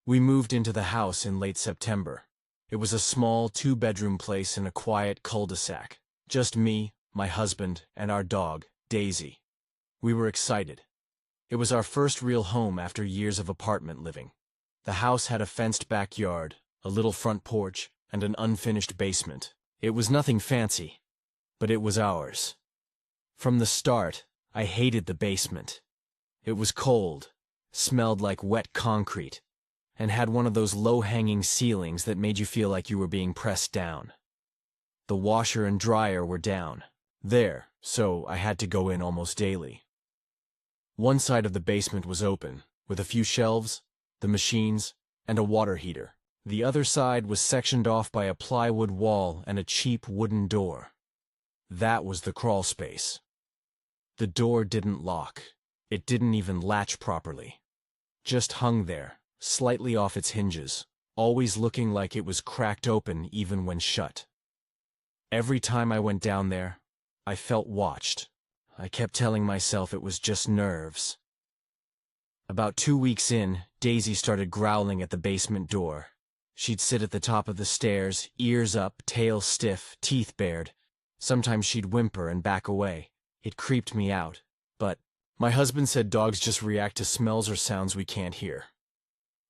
We moved into the house in late September. It was a small two-bedroom place in a quiet cul-de-sac. Just me, my husband, and our dog, Daisy. We were excited. It was our first real home after years of apartment living. The house had a fenced backyard, a little front porch, and an unfinished basement. It was nothing fancy, but it was ours. From the start, I hated the basement. It was cold, smelled like wet concrete, and had one of those low-hanging ceilings that made you feel like you were being pressed down. The washer and dryer were down there, so I had to go in almost daily. One side of the basement was open, with a few shelves, the machines, and a water heater. The other side was sectioned off by a plywood wall and a cheap wooden door. That was the crawl space. The door didn't lock. It didn't even latch properly. Just hung there, slightly off its hinges, always looking like it was cracked open even when shut. Every time I went down there, I felt watched. I kept telling myself it was just nerves. About 2 weeks in, Daisy started growling at the basement door. She'd sit at the top of the stairs, ears up, tail stiff, teeth bared. Sometimes she'd whimper and back away. It creeped me out. But my husband said dogs just react to smells or sounds we can't hear.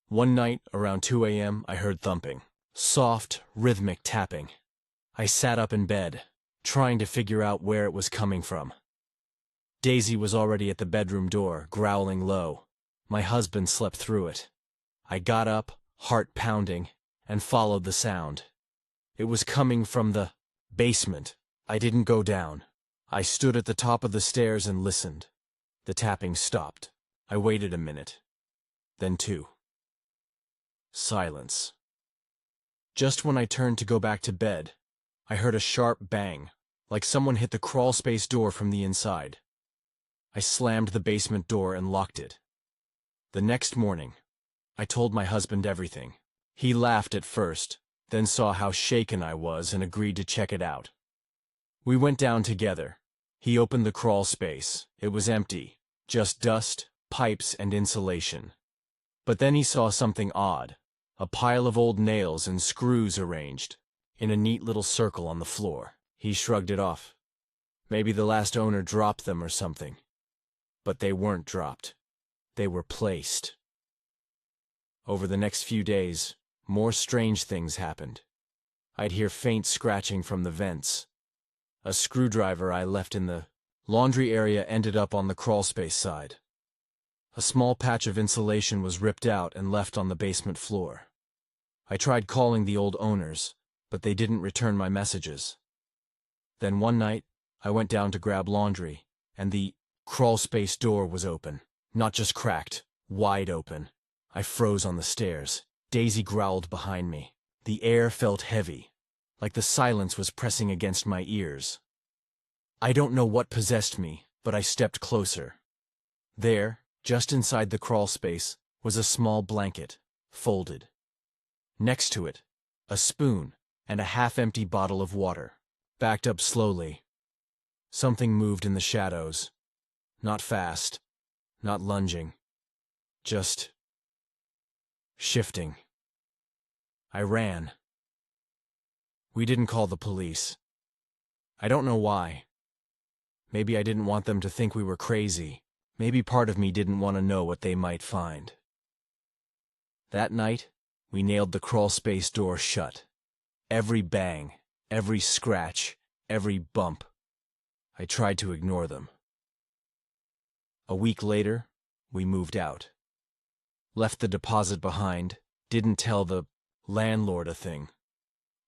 One night, around 2 a.m., I heard thumping. Soft, rhythmic tapping. I sat up in bed, trying to figure out where it was coming from. Daisy was already at the bedroom door, growling low. My husband slept through it. I got up, heart pounding, and followed the sound. It was coming from the basement. I didn't go down. I stood at the top of the stairs and listened. The tapping stopped. I waited a minute. Then 2. Silence. Just when I turned to go back to bed, I heard a sharp bang, like someone hit the crawlspace door from the inside. I slammed the basement door and locked it. The next morning, I told my husband everything. He laughed at first, then saw how shaken I was and agreed to check it out. We went down together. He opened the crawl space. It was empty, just dust, pipes, and insulation. But then he saw something odd, a pile of old nails and screws arranged in a neat little circle on the floor. He shrugged it off. Maybe the last owner dropped them or something. But they weren't dropped. They were placed. Over the next few days, more strange things happened. I'd hear faint scratching from the vents. A screwdriver I left in the laundry area ended up on the crawlspace side. A small patch of insulation was ripped out and left on the basement floor. I tried calling the old owners, but they didn't return my messages. Then one night, I went down to grab laundry, and the crawlspace door was open. Not just cracked, wide open. I froze on the stairs. Daisy growled behind me. The air felt heavy, like the silence was pressing against my ears. I don't know what possessed me, but I stepped closer. There, just inside the crawlspace, was a small blanket, folded. Next to it, a spoon and a half-empty bottle of water. Backed up slowly. Something moved in the shadows. Not fast, not lunging, just shifting. I ran. We didn't call the police. I don't know why. Maybe I didn't want them to think we were crazy. Maybe part of me didn't want to know what they might find. That night, we nailed the crawlspace door shut. Every bang, every scratch, every bump. I tried to ignore them. A week later, we moved out. Left the deposit behind, didn't tell the landlord a thing.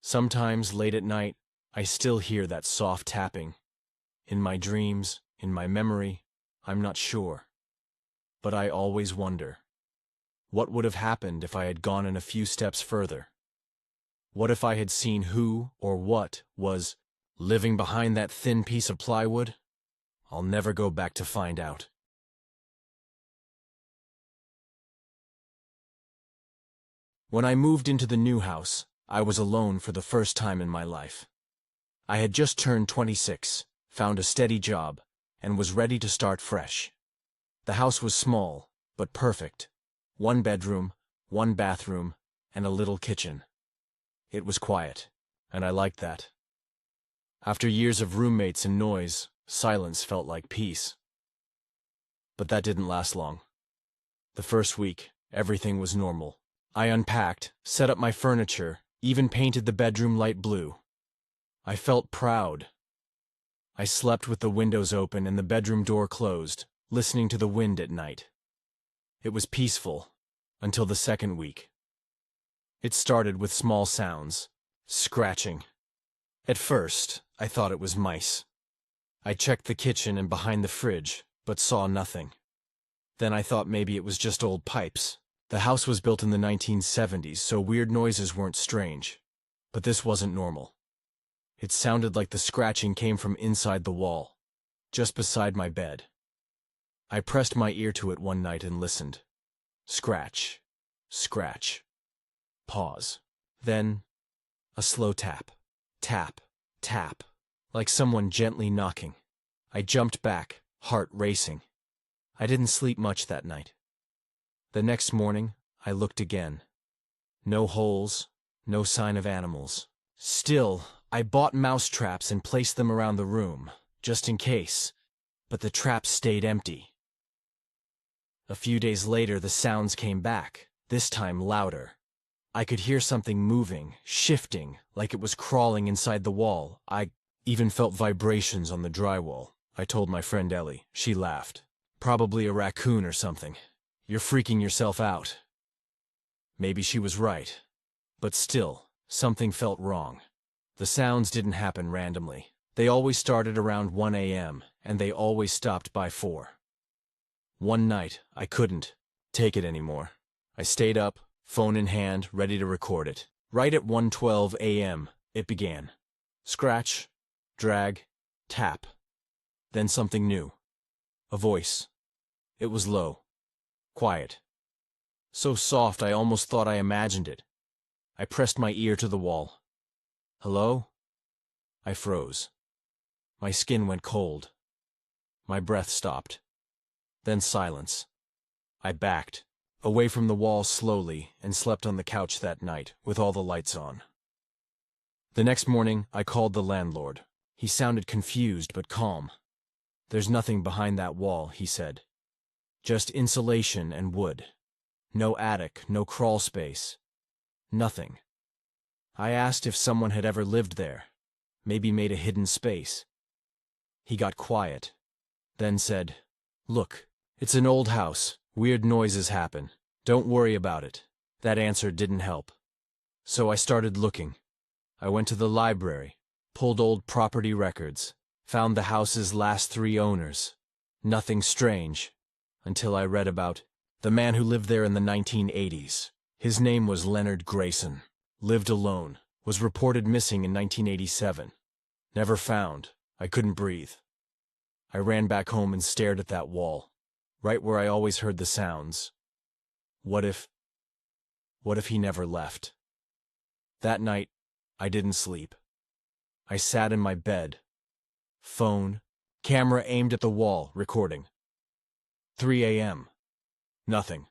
Sometimes, late at night, I still hear that soft tapping. In my dreams, in my memory, I'm not sure. But I always wonder. What would have happened if I had gone in a few steps further? What if I had seen who or what was living behind that thin piece of plywood? I'll never go back to find out. When I moved into the new house, I was alone for the first time in my life. I had just turned 26, found a steady job, and was ready to start fresh. The house was small, but perfect. 1 bedroom, one bathroom, and a little kitchen. It was quiet, and I liked that. After years of roommates and noise, silence felt like peace. But that didn't last long. The first week, everything was normal. I unpacked, set up my furniture, even painted the bedroom light blue. I felt proud. I slept with the windows open and the bedroom door closed, listening to the wind at night. It was peaceful, until the second week. It started with small sounds, scratching. At first, I thought it was mice. I checked the kitchen and behind the fridge, but saw nothing. Then I thought maybe it was just old pipes. The house was built in the 1970s, so weird noises weren't strange. But this wasn't normal. It sounded like the scratching came from inside the wall, just beside my bed. I pressed my ear to it one night and listened. Scratch, scratch, pause. Then, a slow tap, tap, tap, like someone gently knocking. I jumped back, heart racing. I didn't sleep much that night. The next morning, I looked again. No holes, no sign of animals. Still, I bought mouse traps and placed them around the room, just in case, but the traps stayed empty. A few days later, the sounds came back, this time louder. I could hear something moving, shifting, like it was crawling inside the wall. I even felt vibrations on the drywall. I told my friend Ellie. She laughed. Probably a raccoon or something. You're freaking yourself out. Maybe she was right. But still, something felt wrong. The sounds didn't happen randomly. They always started around 1 a.m., and they always stopped by 4. One night, I couldn't take it anymore. I stayed up, phone in hand, ready to record it. Right at 1:12 a.m., it began. Scratch, drag, tap. Then something new. A voice. It was low. Quiet. So soft I almost thought I imagined it. I pressed my ear to the wall. Hello? I froze. My skin went cold. My breath stopped. Then silence. I backed, away from the wall slowly, and slept on the couch that night, with all the lights on. The next morning, I called the landlord. He sounded confused but calm. There's nothing behind that wall, he said. Just insulation and wood. No attic, no crawl space. Nothing. I asked if someone had ever lived there, maybe made a hidden space. He got quiet, then said, "Look, it's an old house. Weird noises happen. Don't worry about it." That answer didn't help. So I started looking. I went to the library, pulled old property records, found the house's last 3 owners. Nothing strange, until I read about the man who lived there in the 1980s. His name was Leonard Grayson. Lived alone. Was reported missing in 1987. Never found. I couldn't breathe. I ran back home and stared at that wall, right where I always heard the sounds. What if he never left? That night, I didn't sleep. I sat in my bed. Phone, camera aimed at the wall, recording. 3 a.m. Nothing.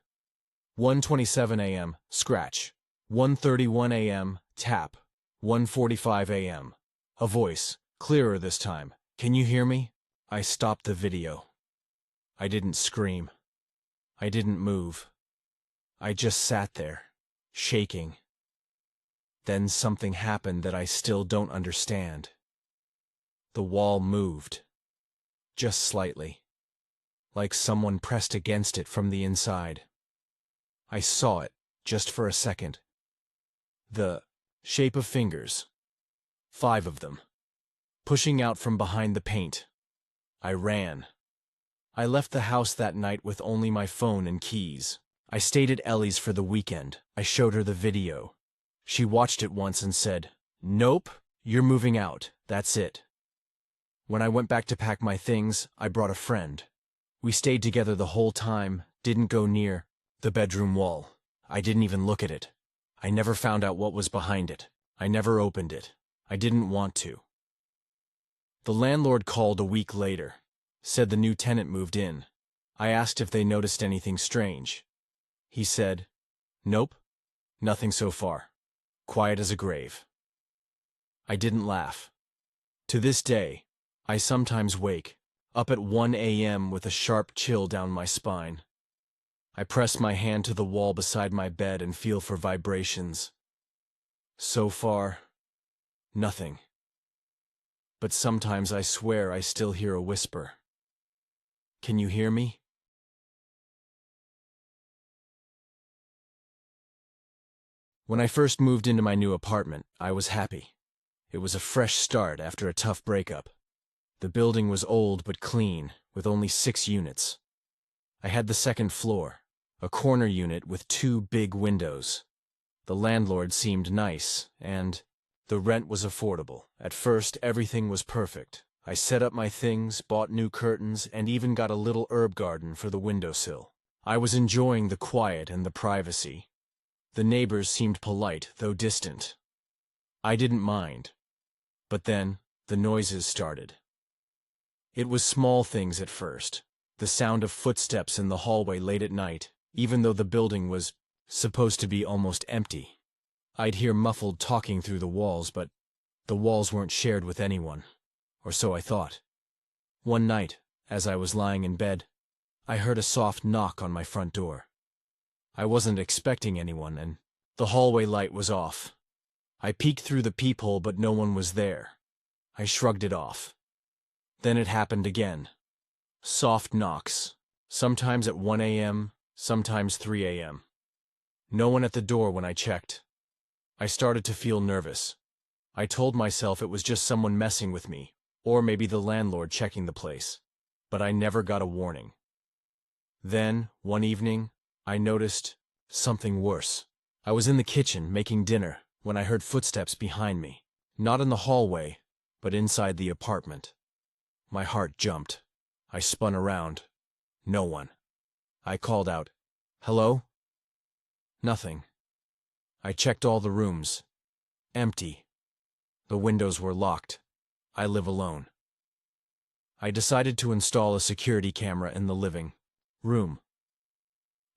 1:27 a.m. Scratch. 1:31 a.m. Tap. 1:45 a.m. A voice, clearer this time. "Can you hear me?" I stopped the video. I didn't scream. I didn't move. I just sat there, shaking. Then something happened that I still don't understand. The wall moved. Just slightly. Like someone pressed against it from the inside. I saw it, just for a second. The shape of fingers. 5 of them. Pushing out from behind the paint. I ran. I left the house that night with only my phone and keys. I stayed at Ellie's for the weekend. I showed her the video. She watched it once and said, "Nope, you're moving out. That's it." When I went back to pack my things, I brought a friend. We stayed together the whole time, didn't go near the bedroom wall. I didn't even look at it. I never found out what was behind it. I never opened it. I didn't want to. The landlord called a week later. Said the new tenant moved in. I asked if they noticed anything strange. He said, Nope, nothing so far. Quiet as a grave. I didn't laugh. To this day, I sometimes wake up at 1 a.m. with a sharp chill down my spine. I press my hand to the wall beside my bed and feel for vibrations. So far, nothing. But sometimes I swear I still hear a whisper. Can you hear me? When I first moved into my new apartment, I was happy. It was a fresh start after a tough breakup. The building was old but clean, with only 6 units. I had the second floor, a corner unit with 2 big windows. The landlord seemed nice, and the rent was affordable. At first, everything was perfect. I set up my things, bought new curtains, and even got a little herb garden for the windowsill. I was enjoying the quiet and the privacy. The neighbors seemed polite, though distant. I didn't mind. But then, the noises started. It was small things at first. The sound of footsteps in the hallway late at night, even though the building was supposed to be almost empty. I'd hear muffled talking through the walls, but the walls weren't shared with anyone, or so I thought. One night, as I was lying in bed, I heard a soft knock on my front door. I wasn't expecting anyone, and the hallway light was off. I peeked through the peephole, but no one was there. I shrugged it off. Then it happened again. Soft knocks, sometimes at 1 a.m., sometimes 3 a.m. No one at the door when I checked. I started to feel nervous. I told myself it was just someone messing with me, or maybe the landlord checking the place. But I never got a warning. Then, one evening, I noticed something worse. I was in the kitchen making dinner when I heard footsteps behind me. Not in the hallway, but inside the apartment. My heart jumped. I spun around. No one. I called out, "Hello?" Nothing. I checked all the rooms. Empty. The windows were locked. I live alone. I decided to install a security camera in the living room.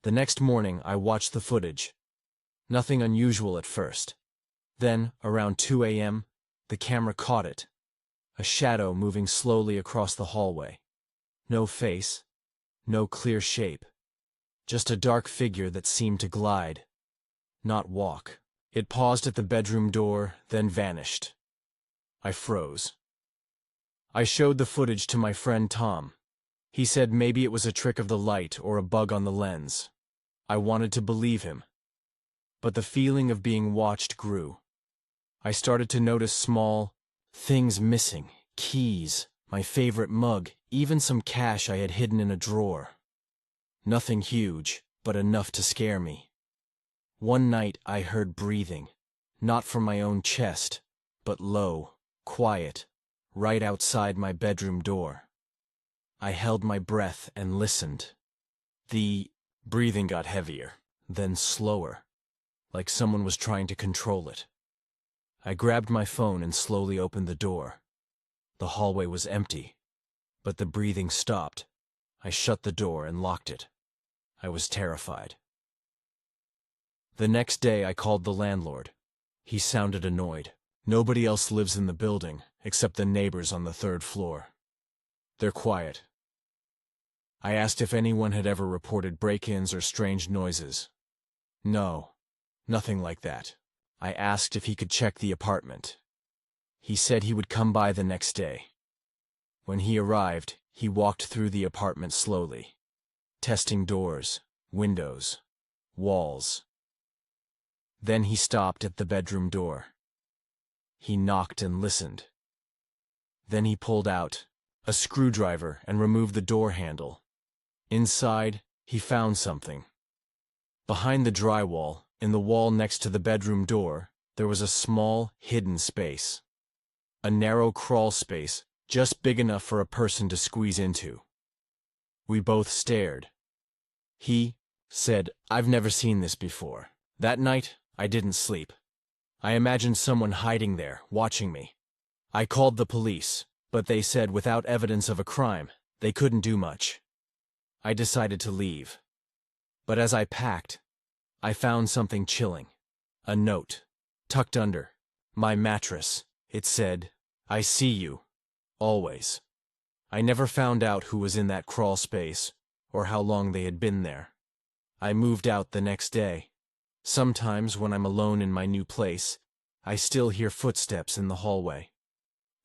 The next morning, I watched the footage. Nothing unusual at first. Then, around 2 a.m., the camera caught it. A shadow moving slowly across the hallway. No face. No clear shape. Just a dark figure that seemed to glide, not walk. It paused at the bedroom door, then vanished. I froze. I showed the footage to my friend Tom. He said maybe it was a trick of the light or a bug on the lens. I wanted to believe him. But the feeling of being watched grew. I started to notice small things missing. Keys, my favorite mug, even some cash I had hidden in a drawer. Nothing huge, but enough to scare me. One night I heard breathing, not from my own chest, but low, quiet, right outside my bedroom door. I held my breath and listened. The breathing got heavier, then slower, like someone was trying to control it. I grabbed my phone and slowly opened the door. The hallway was empty, but the breathing stopped. I shut the door and locked it. I was terrified. The next day I called the landlord. He sounded annoyed. Nobody else lives in the building, except the neighbors on the 3rd floor. They're quiet. I asked if anyone had ever reported break-ins or strange noises. No, nothing like that. I asked if he could check the apartment. He said he would come by the next day. When he arrived, he walked through the apartment slowly, testing doors, windows, walls. Then he stopped at the bedroom door. He knocked and listened. Then he pulled out a screwdriver and removed the door handle. Inside, he found something. Behind the drywall, in the wall next to the bedroom door, there was a small, hidden space. A narrow crawl space, just big enough for a person to squeeze into. We both stared. He said, "I've never seen this before." That night, I didn't sleep. I imagined someone hiding there, watching me. I called the police, but they said without evidence of a crime, they couldn't do much. I decided to leave. But as I packed, I found something chilling. A note. Tucked under my mattress. It said, "I see you. Always." I never found out who was in that crawl space, or how long they had been there. I moved out the next day. Sometimes when I'm alone in my new place, I still hear footsteps in the hallway.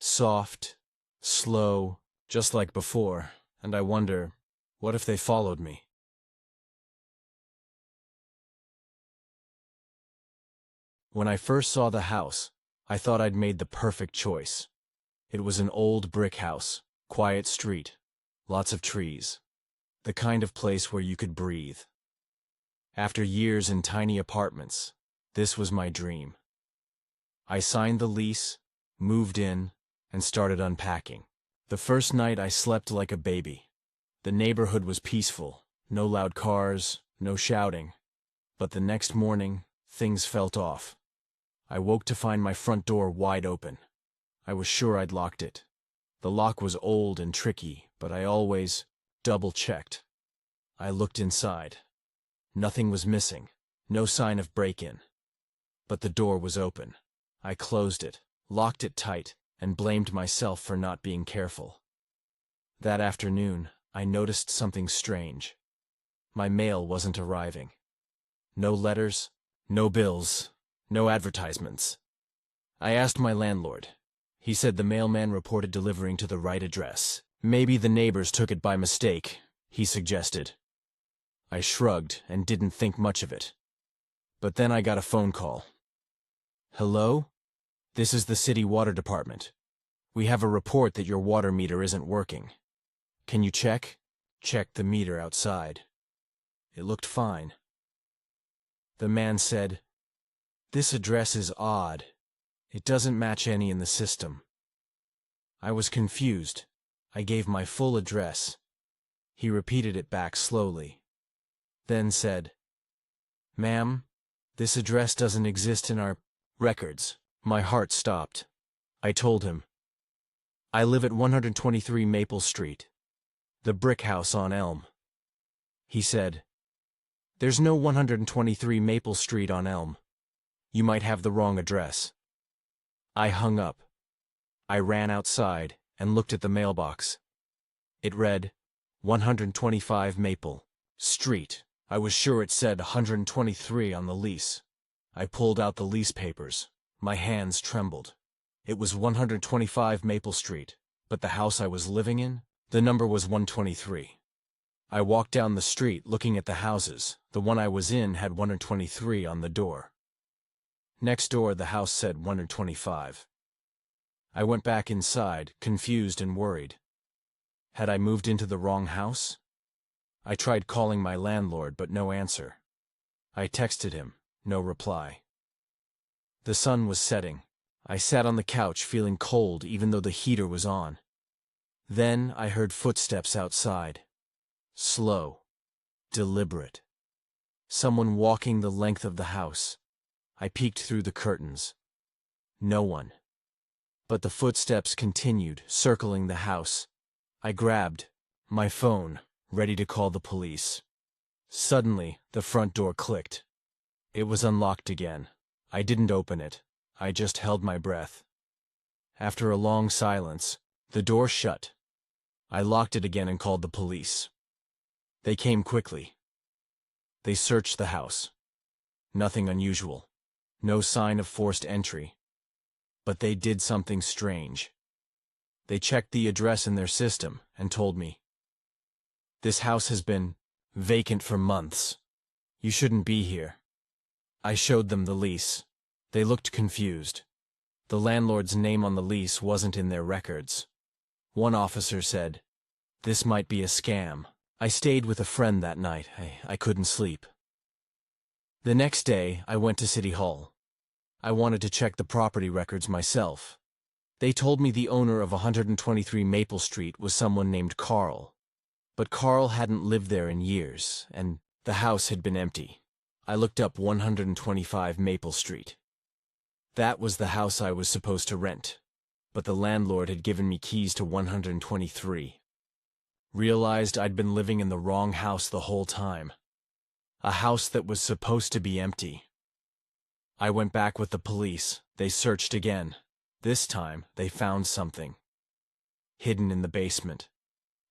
Soft, slow, just like before, and I wonder, what if they followed me? When I first saw the house, I thought I'd made the perfect choice. It was an old brick house, quiet street, lots of trees, the kind of place where you could breathe. After years in tiny apartments, this was my dream. I signed the lease, moved in, and started unpacking. The first night I slept like a baby. The neighborhood was peaceful, no loud cars, no shouting. But the next morning, things felt off. I woke to find my front door wide open. I was sure I'd locked it. The lock was old and tricky, but I always double-checked. I looked inside. Nothing was missing, no sign of break-in. But the door was open. I closed it, locked it tight, and blamed myself for not being careful. That afternoon, I noticed something strange. My mail wasn't arriving. No letters, no bills, no advertisements. I asked my landlord. He said the mailman reported delivering to the right address. Maybe the neighbors took it by mistake, he suggested. I shrugged and didn't think much of it. But then I got a phone call. "Hello? This is the city water department. We have a report that your water meter isn't working. Can you check?" Checked the meter outside. It looked fine. The man said, "This address is odd. It doesn't match any in the system." I was confused. I gave my full address. He repeated it back slowly. Then said, "Ma'am, this address doesn't exist in our records." My heart stopped. I told him, "I live at 123 Maple Street, the brick house on Elm." He said, "There's no 123 Maple Street on Elm. You might have the wrong address." I hung up. I ran outside and looked at the mailbox. It read, 125 Maple Street. I was sure it said 123 on the lease. I pulled out the lease papers. My hands trembled. It was 125 Maple Street, but the house I was living in, the number was 123. I walked down the street looking at the houses. The one I was in had 123 on the door. Next door, the house said 125. I went back inside, confused and worried. Had I moved into the wrong house? I tried calling my landlord, but no answer. I texted him, no reply. The sun was setting. I sat on the couch feeling cold even though the heater was on. Then I heard footsteps outside. Slow, deliberate. Someone walking the length of the house. I peeked through the curtains. No one. But the footsteps continued, circling the house. I grabbed my phone, ready to call the police. Suddenly, the front door clicked. It was unlocked again. I didn't open it. I just held my breath. After a long silence, the door shut. I locked it again and called the police. They came quickly. They searched the house. Nothing unusual. No sign of forced entry. But they did something strange. They checked the address in their system and told me, "This house has been vacant for months. You shouldn't be here." I showed them the lease. They looked confused. The landlord's name on the lease wasn't in their records. One officer said, "This might be a scam." I stayed with a friend that night. I couldn't sleep. The next day, I went to City Hall. I wanted to check the property records myself. They told me the owner of 123 Maple Street was someone named Carl. But Carl hadn't lived there in years, and the house had been empty. I looked up 125 Maple Street. That was the house I was supposed to rent, but the landlord had given me keys to 123. Realized I'd been living in the wrong house the whole time. A house that was supposed to be empty. I went back with the police. They searched again. This time, they found something. Hidden in the basement.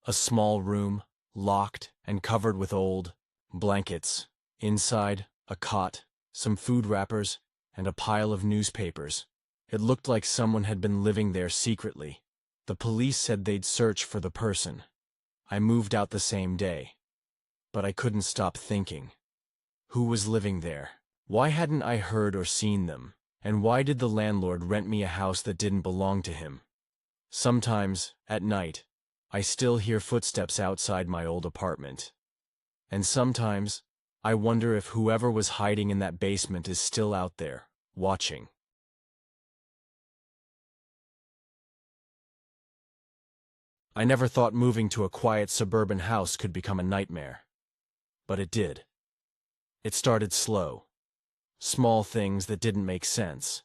A small room, locked and covered with old blankets. Inside, a cot, some food wrappers, and a pile of newspapers. It looked like someone had been living there secretly. The police said they'd search for the person. I moved out the same day. But I couldn't stop thinking. Who was living there? Why hadn't I heard or seen them? And why did the landlord rent me a house that didn't belong to him? Sometimes, at night, I still hear footsteps outside my old apartment. And sometimes, I wonder if whoever was hiding in that basement is still out there, watching. I never thought moving to a quiet suburban house could become a nightmare. But it did. It started slow. Small things that didn't make sense.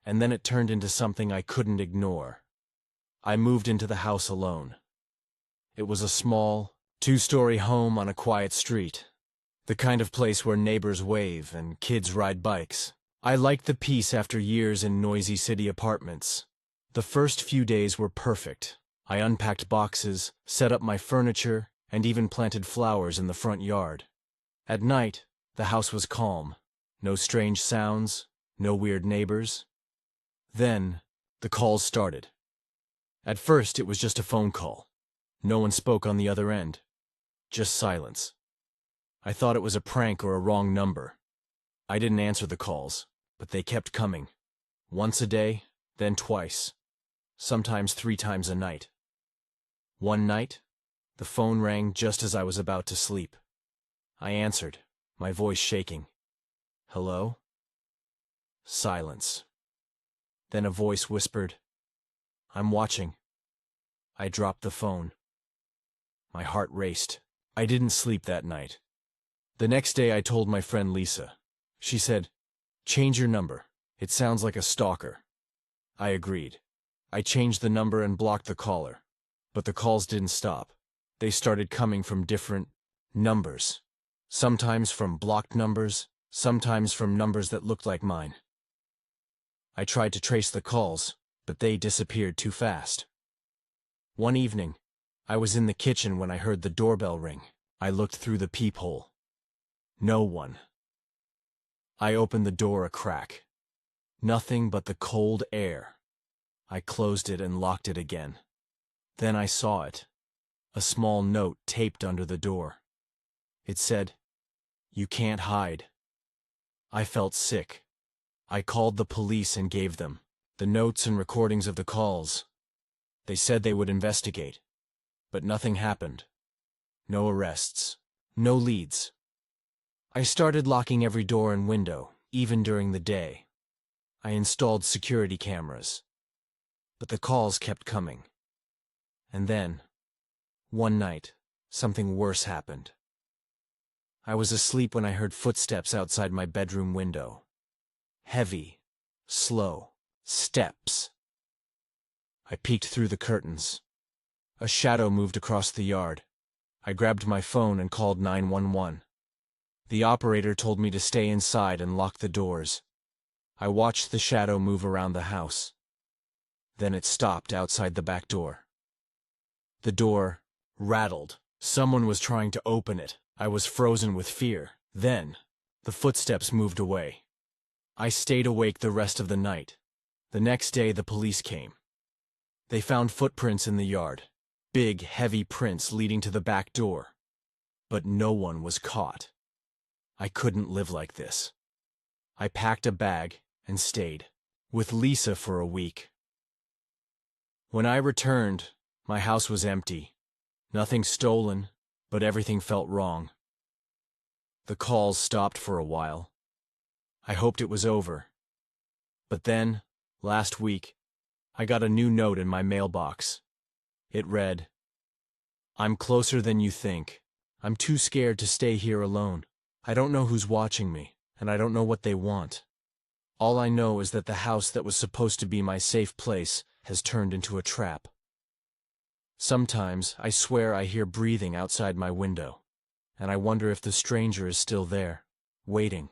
And then it turned into something I couldn't ignore. I moved into the house alone. It was a small, two-story home on a quiet street. The kind of place where neighbors wave and kids ride bikes. I liked the peace after years in noisy city apartments. The first few days were perfect. I unpacked boxes, set up my furniture, and even planted flowers in the front yard. At night, the house was calm. No strange sounds, no weird neighbors. Then, the calls started. At first, it was just a phone call. No one spoke on the other end. Just silence. I thought it was a prank or a wrong number. I didn't answer the calls, but they kept coming. Once a day, then twice. Sometimes 3 times a night. One night, the phone rang just as I was about to sleep. I answered, my voice shaking. Hello? Silence. Then a voice whispered, I'm watching. I dropped the phone. My heart raced. I didn't sleep that night. The next day I told my friend Lisa. She said, change your number. It sounds like a stalker. I agreed. I changed the number and blocked the caller. But the calls didn't stop. They started coming from different numbers. Sometimes from blocked numbers, sometimes from numbers that looked like mine. I tried to trace the calls, but they disappeared too fast. One evening, I was in the kitchen when I heard the doorbell ring. I looked through the peephole. No one. I opened the door a crack. Nothing but the cold air. I closed it and locked it again. Then I saw it. A small note taped under the door. It said, You can't hide. I felt sick. I called the police and gave them the notes and recordings of the calls. They said they would investigate. But nothing happened. No arrests. No leads. I started locking every door and window, even during the day. I installed security cameras. But the calls kept coming. And then, one night, something worse happened. I was asleep when I heard footsteps outside my bedroom window. Heavy, slow, steps. I peeked through the curtains. A shadow moved across the yard. I grabbed my phone and called 911. The operator told me to stay inside and lock the doors. I watched the shadow move around the house. Then it stopped outside the back door. The door rattled. Someone was trying to open it. I was frozen with fear. Then, the footsteps moved away. I stayed awake the rest of the night. The next day, the police came. They found footprints in the yard. Big, heavy prints leading to the back door. But no one was caught. I couldn't live like this. I packed a bag and stayed with Lisa for a week. When I returned, my house was empty. Nothing stolen, but everything felt wrong. The calls stopped for a while. I hoped it was over. But then, last week, I got a new note in my mailbox. It read, I'm closer than you think. I'm too scared to stay here alone. I don't know who's watching me, and I don't know what they want. All I know is that the house that was supposed to be my safe place has turned into a trap. Sometimes I swear I hear breathing outside my window, and I wonder if the stranger is still there, waiting.